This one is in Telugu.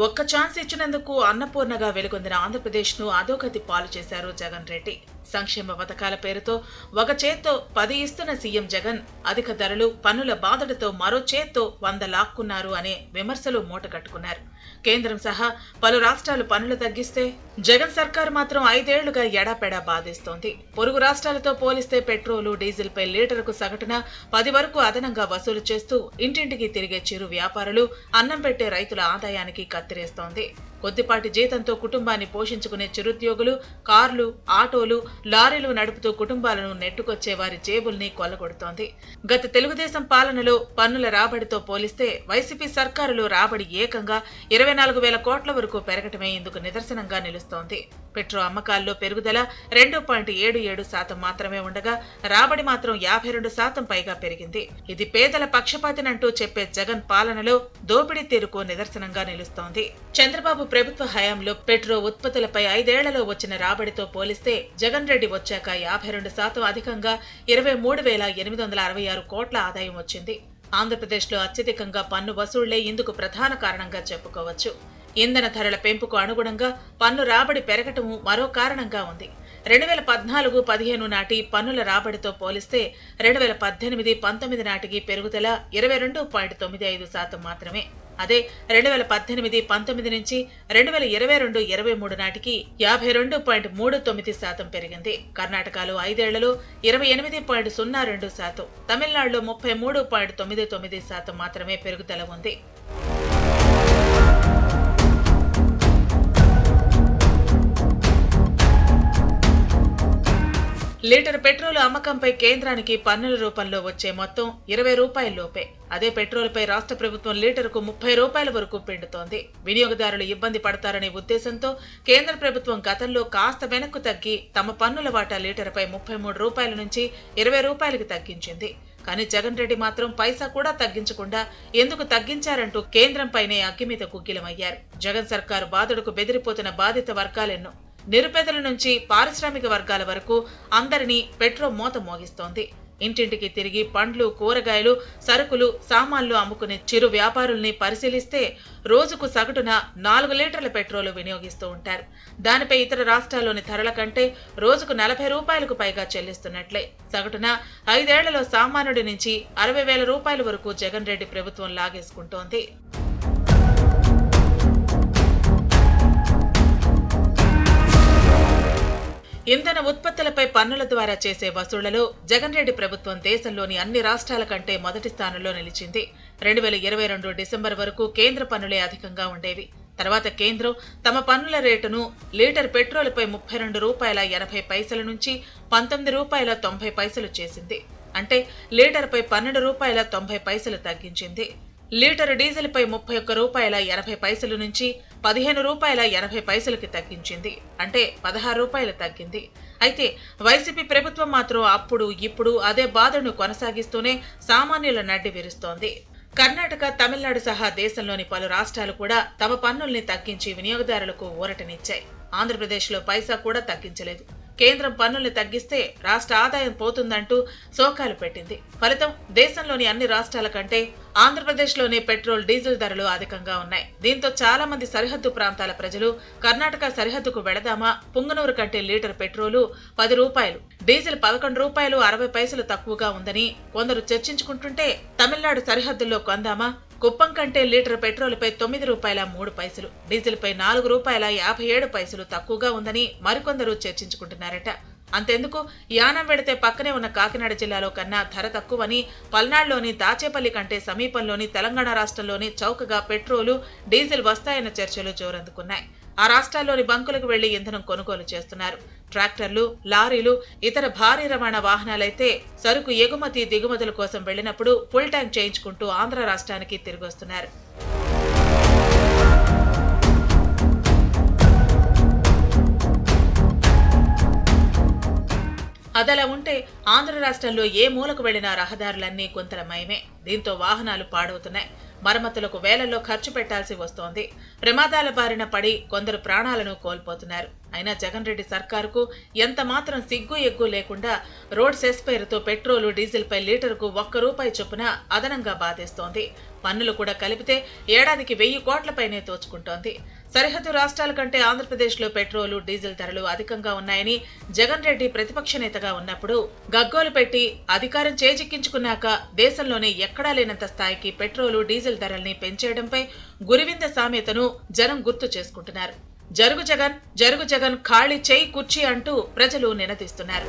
ఒక్క ఛాన్స్ ఇచ్చినందుకు అన్నపూర్ణగా వెలుగొందిన ఆంధ్రప్రదేశ్ను అధోగతి పాలు చేశారు జగన్ రెడ్డి. సంక్షేమ పథకాల పేరుతో ఒక చేత్తో 10 ఇస్తున్న సీఎం జగన్ అధిక ధరలు, పన్నుల బాధలతో మరో చేత్తో 100 లాక్కున్నారు అనే విమర్శలు మూటగట్టుకున్నారు. కేంద్రం సహా పలు రాష్ట్రాలు పన్నులు తగ్గిస్తే జగన్ సర్కారు మాత్రం 5 ఏళ్లుగా ఎడాపెడా బాధిస్తోంది. పొరుగు రాష్ట్రాలతో పోలిస్తే పెట్రోలు, డీజిల్ పై లీటరుకు సగటున 10 వరకు అదనంగా వసూలు చేస్తూ ఇంటింటికి తిరిగే చిరు వ్యాపారులు, అన్నం పెట్టే రైతుల ఆదాయానికి కత్తిరేస్తోంది. కొద్దిపాటి జీతంతో కుటుంబాన్ని పోషించుకునే చిరుద్యోగులు, కార్లు, ఆటోలు, లారీలు నడుపుతూ కుటుంబాలను నెట్టుకొచ్చే వారి జేబుల్ని కొల్లగొడుతోంది. గత తెలుగుదేశం పాలనలో పన్నుల రాబడితో పోలిస్తే వైసీపీ సర్కారులో రాబడి ఏకంగా 24,000 కోట్ల వరకు పెరగటమే ఇందుకు నిదర్శనంగా నిలుస్తోంది. పెట్రో అమ్మకాల్లో పెరుగుదల 2.77% మాత్రమే ఉండగా రాబడి మాత్రం 52% పైగా పెరిగింది. ఇది పేదల పక్షపాతినంటూ చెప్పే జగన్ పాలనలో దోపిడీ తీరుకు నిదర్శనంగా నిలుస్తోంది. చంద్రబాబు ప్రభుత్వ హయాంలో పెట్రో ఉత్పత్తులపై 5 ఏళ్లలో వచ్చిన రాబడితో పోలిస్తే జగన్ రెడ్డి వచ్చాక 52% అధికంగా 23,866 కోట్ల ఆదాయం వచ్చింది. ఆంధ్రప్రదేశ్లో అత్యధికంగా పన్ను వసూళ్లే ఇందుకు ప్రధాన కారణంగా చెప్పుకోవచ్చు. ఇంధన ధరల పెంపుకు అనుగుణంగా పన్ను రాబడి పెరగటము మరో కారణంగా ఉంది. 2014-15 నాటి పన్నుల రాబడితో పోలిస్తే 2018-19 నాటికి పెరుగుదల 22.95% మాత్రమే. అదే 2018-19 నుంచి 2022-23 నాటికి 52.39% పెరిగింది. కర్ణాటకలో 5 ఏళ్లలో 28.02%, తమిళనాడులో 33.99% మాత్రమే పెరుగుదల ఉంది. లీటర్ పెట్రోలు అమ్మకంపై కేంద్రానికి పన్నుల రూపంలో వచ్చే మొత్తం 20 రూపాయల లోపే. అదే పెట్రోల్పై రాష్ట్ర ప్రభుత్వం లీటరుకు 30 రూపాయల వరకు పిండుతోంది. వినియోగదారులు ఇబ్బంది పడతారనే ఉద్దేశంతో కేంద్ర ప్రభుత్వం గతంలో కాస్త వెనక్కు తగ్గి తమ పన్నుల వాటా లీటరుపై 33 రూపాయల నుంచి 20 రూపాయలకు తగ్గించింది. కానీ జగన్ రెడ్డి మాత్రం పైసా కూడా తగ్గించకుండా ఎందుకు తగ్గించారంటూ కేంద్రంపైనే అగ్గిమీద గుగ్గిలమయ్యారు. జగన్ సర్కారు బాధుడుకు బెదిరిపోతున్న బాధిత వర్గాలెన్నో. నిరుపేదల నుంచి పారిశ్రామిక వర్గాల వరకు అందరినీ పెట్రో మోత మోగిస్తోంది. ఇంటింటికి తిరిగి పండ్లు, కూరగాయలు, సరుకులు, సామాన్లు అమ్ముకునే చిరు వ్యాపారుల్ని పరిశీలిస్తే రోజుకు సగటున 4 లీటర్ల పెట్రోలు వినియోగిస్తూ ఉంటారు. దానిపై ఇతర రాష్ట్రాల్లోని ధరల కంటే రోజుకు 40 రూపాయలకు పైగా చెల్లిస్తున్నట్లే. సగటున 5 ఏళ్లలో సామాన్యుడి నుంచి 60,000 రూపాయల వరకు జగన్ రెడ్డి ప్రభుత్వం లాగేసుకుంటోంది. ఇంధన ఉత్పత్తులపై పన్నుల ద్వారా చేసే వసూళ్లలో జగన్ రెడ్డి ప్రభుత్వం దేశంలోని అన్ని రాష్ట్రాల కంటే మొదటి స్థానంలో నిలిచింది. 2022 డిసెంబర్ వరకు కేంద్ర పన్నులే అధికంగా ఉండేవి. తర్వాత కేంద్రం తమ పన్నుల రేటును లీటర్ పెట్రోలుపై 32 రూపాయల 80 పైసల నుంచి 19 రూపాయల 90 పైసలు చేసింది. అంటే లీటర్పై 12 రూపాయల 90 పైసలు తగ్గించింది. లీటరు డీజిల్పై 31 రూపాయల 80 పైసల నుంచి 15 రూపాయల 80 పైసలకి తగ్గించింది. అంటే 16 రూపాయలు తగ్గింది. అయితే వైసీపీ ప్రభుత్వం మాత్రం అప్పుడు ఇప్పుడు అదే బాధను కొనసాగిస్తూనే సామాన్యుల నడ్డి విరుస్తోంది. కర్ణాటక, తమిళనాడు సహా దేశంలోని పలు రాష్ట్రాలు కూడా తమ పన్నుల్ని తగ్గించి వినియోగదారులకు ఊరటనిచ్చాయి. ఆంధ్రప్రదేశ్లో పైసా కూడా తగ్గించలేదు. కేంద్రం పన్నుల్ని తగ్గిస్తే రాష్ట్ర ఆదాయం పోతుందంటూ శోకాలు పెట్టింది. ఫలితం దేశంలోని అన్ని రాష్ట్రాల కంటే ఆంధ్రప్రదేశ్లోనే పెట్రోల్, డీజిల్ ధరలు అధికంగా ఉన్నాయి. దీంతో చాలా మంది సరిహద్దు ప్రాంతాల ప్రజలు కర్ణాటక సరిహద్దుకు వెళదామా, పుంగనూరు కంటే లీటర్ పెట్రోలు 10 రూపాయలు, డీజిల్ 11 రూపాయలు 60 పైసలు తక్కువగా ఉందని కొందరు చర్చించుకుంటుంటే తమిళనాడు సరిహద్దుల్లో కొందామా, కుప్పం కంటే లీటర్ పెట్రోలుపై 9 రూపాయల 3 పైసలు, డీజిల్పై 4 రూపాయల 57 పైసలు తక్కువగా ఉందని మరికొందరు చర్చించుకుంటున్నారట. అంతెందుకు, యానం వెడితే పక్కనే ఉన్న కాకినాడ జిల్లాలో కన్నా ధర తక్కువని పల్నాడులోని దాచేపల్లి కంటే సమీపంలోని తెలంగాణ రాష్ట్రంలోని చౌకగా పెట్రోలు, డీజిల్ వస్తాయన్న చర్చలు జోరందుకున్నాయి. ఆ రాష్ట్రాల్లోని బంకులకు వెళ్లి ఇంధనం కొనుగోలు చేస్తున్నారు. ట్రాక్టర్లు, లారీలు, ఇతర భారీ రవాణా వాహనాలైతే సరుకు ఎగుమతి, దిగుమతుల కోసం వెళ్లినప్పుడు ఫుల్ ట్యాంక్ చేయించుకుంటూ ఆంధ్ర రాష్ట్రానికి తిరిగొస్తున్నారు. అదలా ఉంటే ఆంధ్ర రాష్ట్రంలో ఏ మూలకు వెళ్లినా రహదారులన్నీ గుంతలమయమే. దీంతో వాహనాలు పాడవుతున్నాయి. మరమ్మతులకు వేలల్లో ఖర్చు పెట్టాల్సి వస్తోంది. ప్రమాదాల బారిన పడి కొందరు ప్రాణాలను కోల్పోతున్నారు. అయినా జగన్ రెడ్డి సర్కారుకు ఎంత మాత్రం సిగ్గు ఎగ్గు లేకుండా రోడ్ సెస్ పేరుతో పెట్రోలు, డీజిల్ పై లీటరుకు ₹1 చొప్పున అదనంగా బాధేస్తోంది. పన్నులు కూడా కలిపితే ఏడాదికి 1000 కోట్లపైనే తోచుకుంటోంది. సరిహద్దు రాష్ట్రాల కంటే ఆంధ్రప్రదేశ్లో పెట్రోలు, డీజిల్ ధరలు అధికంగా ఉన్నాయని జగన్ రెడ్డి ప్రతిపక్ష నేతగా ఉన్నప్పుడు గగ్గోలు పెట్టి అధికారం చేజిక్కించుకున్నాక దేశంలోనే ఎక్కడా లేనంత స్థాయికి పెట్రోలు, డీజిల్ ధరల్ని పెంచేయడంపై గురివింద సామెతను జనం గుర్తు చేసుకుంటున్నారు. జరుగు జగన్ ఖాళీ చేయి కుర్చీ అంటూ ప్రజలు నినదిస్తున్నారు.